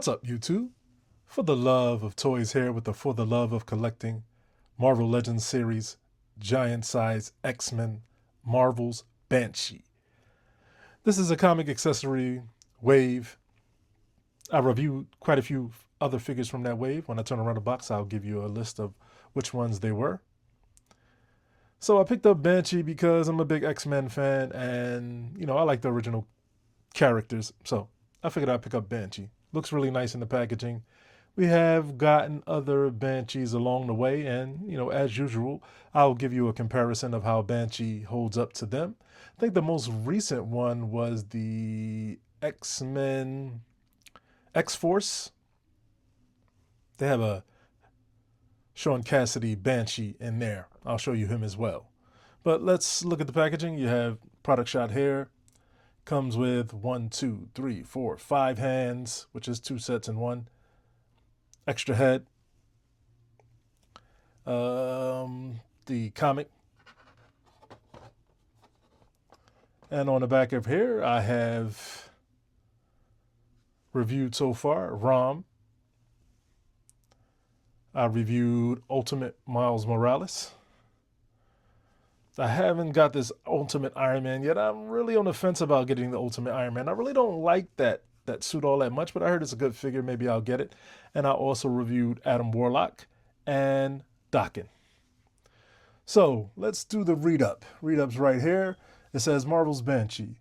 What's up, YouTube? For the love of toys here with the For the Love of Collecting Marvel Legends series, Giant Size X-Men Marvel's Banshee. This is a comic accessory wave. I reviewed quite a few other figures from that wave. When I turn around the box, I'll give you a list of which ones they were. So I picked up Banshee because I'm a big X-Men fan and, I like the original characters. So I figured I'd pick up Banshee. Looks really nice in the packaging. We have gotten other Banshees along the way, and, as usual, I'll give you a comparison of how Banshee holds up to them. I think the most recent one was the X-Men X-Force. They have a Sean Cassidy Banshee in there. I'll show you him as well. But let's look at the packaging. You have product shot here. Comes with 1, 2, 3, 4, 5 hands, which is 2 sets in one. Extra head. The comic. And on the back of here, I have reviewed so far ROM. I reviewed Ultimate Miles Morales. I haven't got this Ultimate Iron Man yet. I'm really on the fence about getting the Ultimate Iron Man. I really don't like that suit all that much, but I heard it's a good figure. Maybe I'll get it. And I also reviewed Adam Warlock and Dokken. So let's do the read-up. Read-up's right here. It says Marvel's Banshee.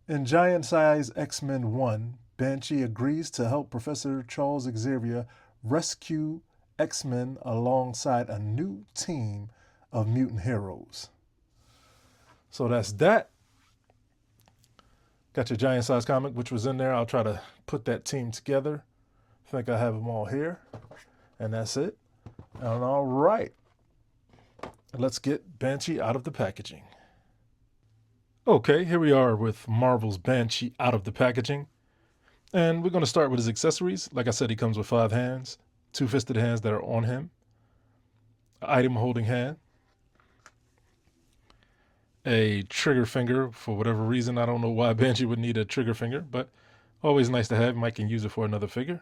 In Giant Size X-Men 1, Banshee agrees to help Professor Charles Xavier rescue X-Men alongside a new team of mutant heroes. So that's that. Got your Giant Size comic, which was in there. I'll try to put that team together. I think I have them all here. And that's it. And all right. Let's get Banshee out of the packaging. Okay, here we are with Marvel's Banshee out of the packaging. And we're going to start with his accessories. Like I said, he comes with 5 hands. 2 fisted hands that are on him. An item holding hand. A trigger finger for whatever reason. I don't know why Banshee would need a trigger finger, but always nice to have. Mike can use it for another figure.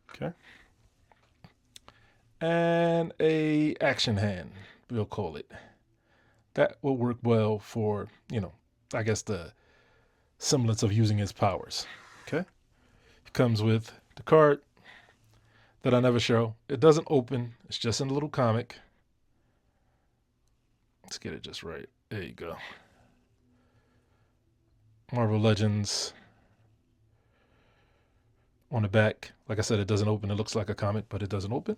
Okay. And a action hand, we'll call it. That will work well for, I guess the semblance of using his powers. Okay. It comes with the card that I never show. It doesn't open. It's just in a little comic. Let's get it just right. There you go. Marvel Legends. On the back, like I said, it doesn't open. It looks like a comic, but it doesn't open.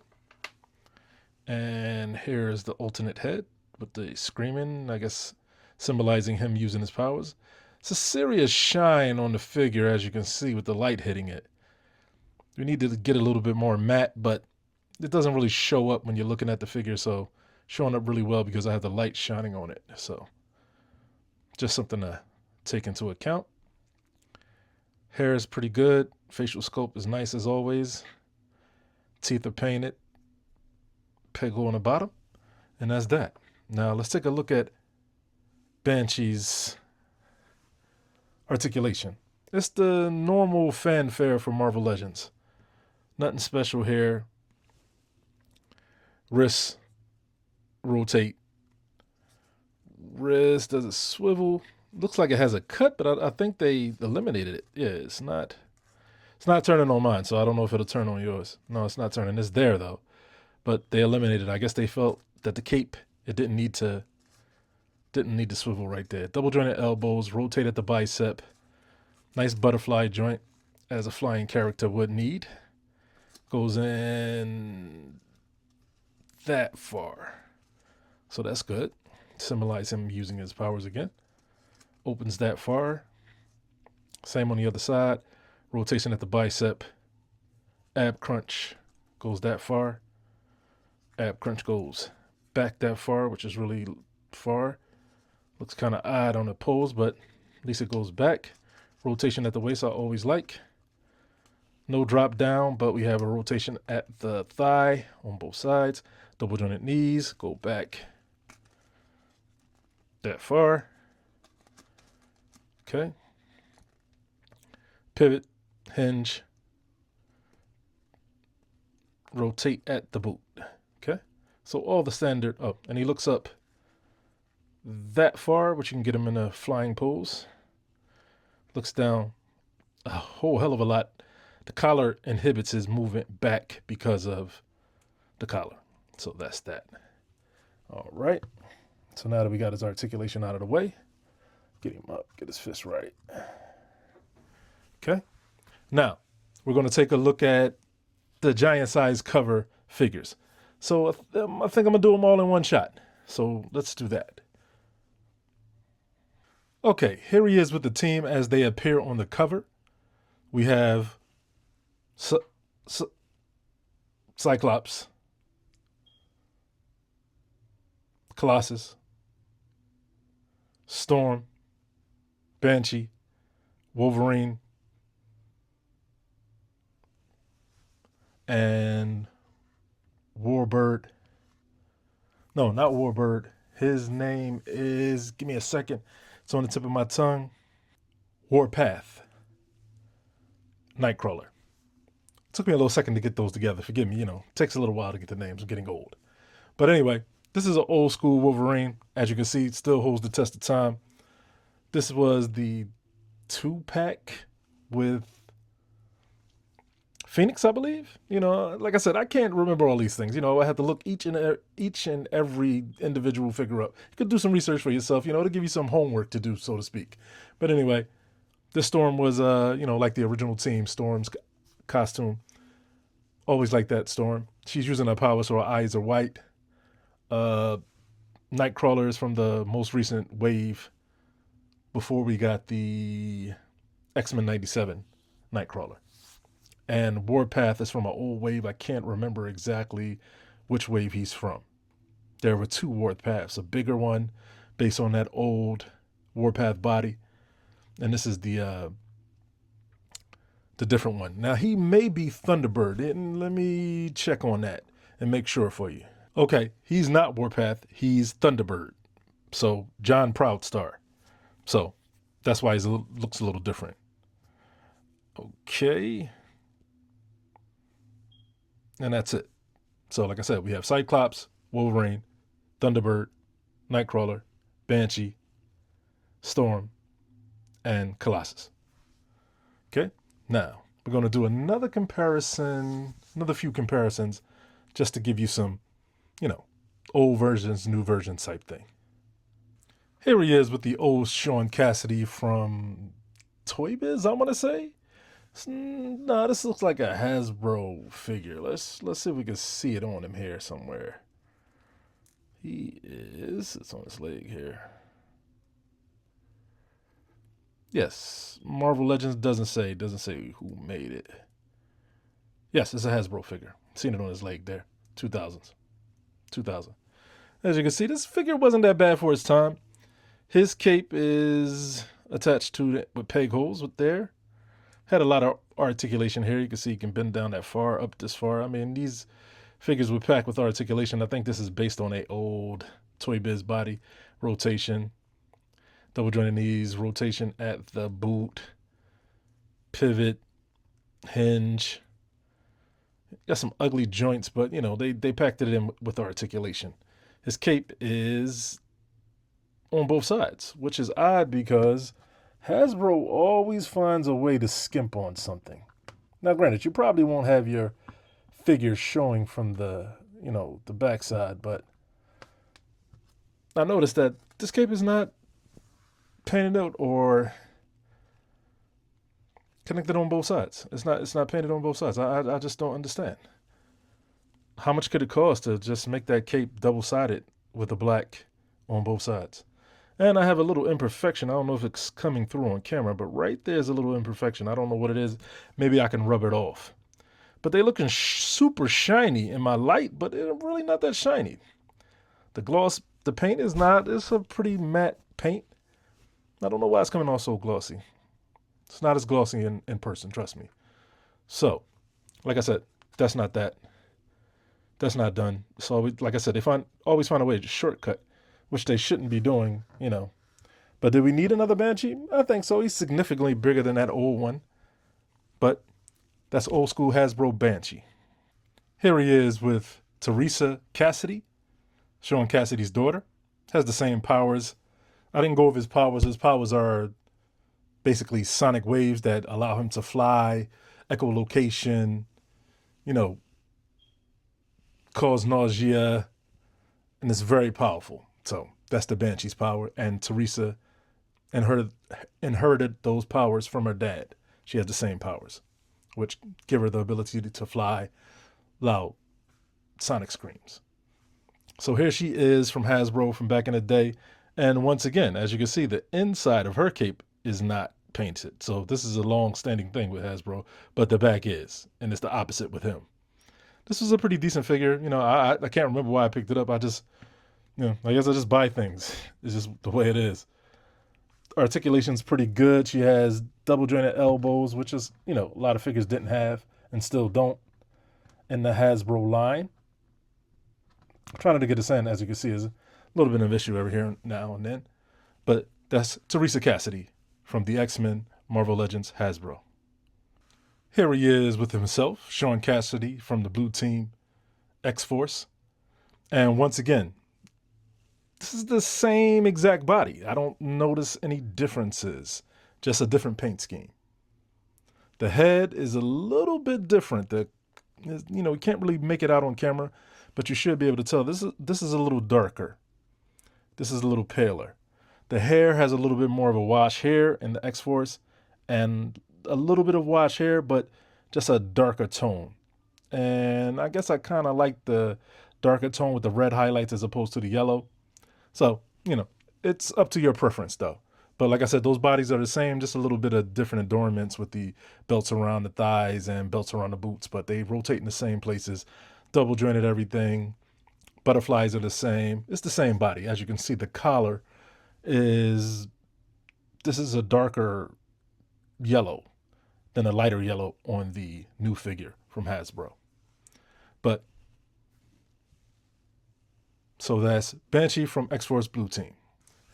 And here's the alternate head with the screaming, I guess, symbolizing him using his powers. It's a serious shine on the figure, as you can see, with the light hitting it. We need to get a little bit more matte, but it doesn't really show up when you're looking at the figure, so showing up really well because I have the light shining on it. So just something to take into account. Hair is pretty good. Facial sculpt is nice as always. Teeth are painted. Peggle on the bottom. And that's that. Now let's take a look at Banshee's articulation. It's the normal fanfare for Marvel Legends. Nothing special here. Wrists rotate. Wrist, does it swivel? Looks like it has a cut, but I think they eliminated it. Yeah, it's not turning on mine, so I don't know if it'll turn on yours. No, it's not turning. It's there though, but they eliminated it. I guess they felt that the cape, it didn't need to swivel right there. Double jointed elbows, rotate at the bicep. Nice butterfly joint, as a flying character would need. Goes in that far, so that's good. Symbolize him using his powers again. Opens that far. Same on the other side. Rotation at the bicep. Ab crunch goes that far. Ab crunch goes back that far, which is really far. Looks kind of odd on the pose, but at least it goes back. Rotation at the waist I always like. No drop down, but we have a rotation at the thigh on both sides. Double jointed knees, go back that far. Okay. Pivot, hinge, rotate at the boot. Okay, so all the standard. Oh, and he looks up that far, which you can get him in a flying pose. Looks down a whole hell of a lot. The collar inhibits his movement back because of the collar. So that's that. All right. So now that we got his articulation out of the way, get him up, get his fist right. Okay. Now we're going to take a look at the giant size cover figures. So I think I'm going to do them all in one shot. So let's do that. Okay, here he is with the team as they appear on the cover. We have Cyclops, Colossus, Storm, Banshee, Wolverine, and Warbird. No, not Warbird. His name is, give me a second. It's on the tip of my tongue. Warpath, Nightcrawler. It took me a little second to get those together. Forgive me, it takes a little while to get the names. I'm getting old. But anyway, this is an old school Wolverine. As you can see, it still holds the test of time. This was the 2-pack with Phoenix, I believe. Like I said, I can't remember all these things. I had to look each and every individual figure up. You could do some research for yourself, to give you some homework to do, so to speak. But anyway, this Storm was, like the original team, Storm's costume. Always like that Storm. She's using her power, so her eyes are white. Nightcrawler is from the most recent wave before we got the X-Men 97 Nightcrawler. And Warpath is from an old wave. I can't remember exactly which wave he's from. There were 2 Warpaths, a bigger one based on that old Warpath body, and this is the different one. Now he may be Thunderbird, and let me check on that and make sure for you. Okay, he's not Warpath, he's Thunderbird. So John Proudstar. So that's why he looks a little different. Okay. And that's it. So like I said, we have Cyclops, Wolverine, Thunderbird, Nightcrawler, Banshee, Storm, and Colossus. Okay? Now, we're going to do another few comparisons, just to give you some, old versions, new versions type thing. Here he is with the old Sean Cassidy from Toy Biz, I want to say. No, this looks like a Hasbro figure. Let's see if we can see it on him here somewhere. It's on his leg here. Yes, Marvel Legends doesn't say who made it. Yes, it's a Hasbro figure. Seen it on his leg there. 2000s. 2000. As you can see, this figure wasn't that bad for its time. His cape is attached to it with peg holes there. Had a lot of articulation here. You can see you can bend down that far, up this far. I mean, these figures were packed with articulation. I think this is based on a old Toy Biz body. Rotation, double jointed knees, rotation at the boot, pivot, hinge. Got some ugly joints, but they packed it in with articulation. His cape is on both sides, which is odd because Hasbro always finds a way to skimp on something. Now, granted, you probably won't have your figure showing from the backside, but I noticed that this cape is not painted out or connected on both sides. It's not painted on both sides. I just don't understand. How much could it cost to just make that cape double-sided with the black on both sides? And I have a little imperfection. I don't know if it's coming through on camera, but right there's a little imperfection. I don't know what it is. Maybe I can rub it off. But they're looking super shiny in my light, but they're really not that shiny. The paint is not. It's a pretty matte paint. I don't know why it's coming off so glossy. It's not as glossy in person, trust me. So, like I said, that's not that. That's not done. So, like I said, they always find a way to shortcut, which they shouldn't be doing, But did we need another Banshee? I think so. He's significantly bigger than that old one. But that's old school Hasbro Banshee. Here he is with Teresa Cassidy, Sean Cassidy's daughter. Has the same powers. I didn't go over his powers. His powers are basically sonic waves that allow him to fly, echolocation, you know, cause nausea, and it's very powerful. So that's the Banshee's power. And Teresa inherited those powers from her dad. She has the same powers, which give her the ability to fly loud sonic screams. So here she is from Hasbro from back in the day. And once again, as you can see, the inside of her cape is not painted. So this is a long-standing thing with Hasbro, but the back is, and it's the opposite with him. This was a pretty decent figure. I can't remember why I picked it up. I guess I just buy things. It's just the way it is. Articulation's pretty good. She has double jointed elbows, which is, a lot of figures didn't have and still don't in the Hasbro line. I'm trying to get this in, as you can see, is a little bit of an issue over here now and then. But that's Teresa Cassidy from the X-Men Marvel Legends Hasbro. Here he is with himself, Sean Cassidy from the Blue Team X-Force. And once again, this is the same exact body. I don't notice any differences, just a different paint scheme. The head is a little bit different. You can't really make it out on camera, but you should be able to tell. This is a little darker. This is a little paler. The hair has a little bit more of a wash hair in the X-Force, and a little bit of wash hair, but just a darker tone. And I guess I kind of like the darker tone with the red highlights as opposed to the yellow. So, it's up to your preference though. But like I said, those bodies are the same, just a little bit of different adornments with the belts around the thighs and belts around the boots, but they rotate in the same places, double jointed everything. Butterflies are the same. It's the same body. As you can see, the collar this is a darker yellow than a lighter yellow on the new figure from Hasbro. But so that's Banshee from X-Force Blue Team.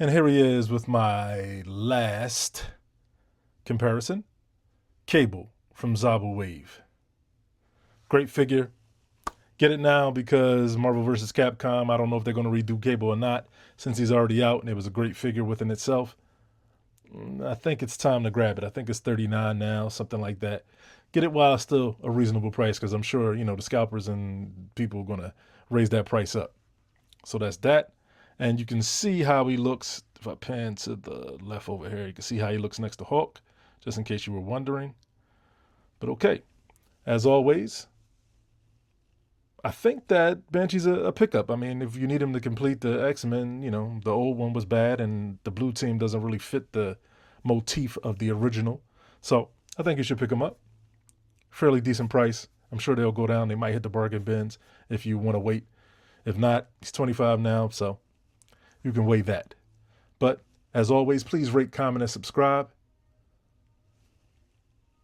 And here he is with my last comparison. Cable from Zabu Wave. Great figure. Get it now because Marvel vs. Capcom, I don't know if they're going to redo Cable or not since he's already out and it was a great figure within itself. I think it's time to grab it. I think it's $39 now, something like that. Get it while it's still a reasonable price because I'm sure, the scalpers and people are going to raise that price up. So that's that. And you can see how he looks. If I pan to the left over here, you can see how he looks next to Hulk, just in case you were wondering. But okay, as always, I think that Banshee's a pickup. I mean, if you need him to complete the X-Men, the old one was bad and the Blue Team doesn't really fit the motif of the original. So I think you should pick him up. Fairly decent price. I'm sure they'll go down. They might hit the bargain bins if you want to wait. If not, he's $25 now, so you can weigh that. But as always, please rate, comment, and subscribe.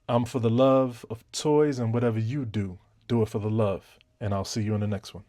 I'm for the love of toys, and whatever you do, do it for the love. And I'll see you in the next one.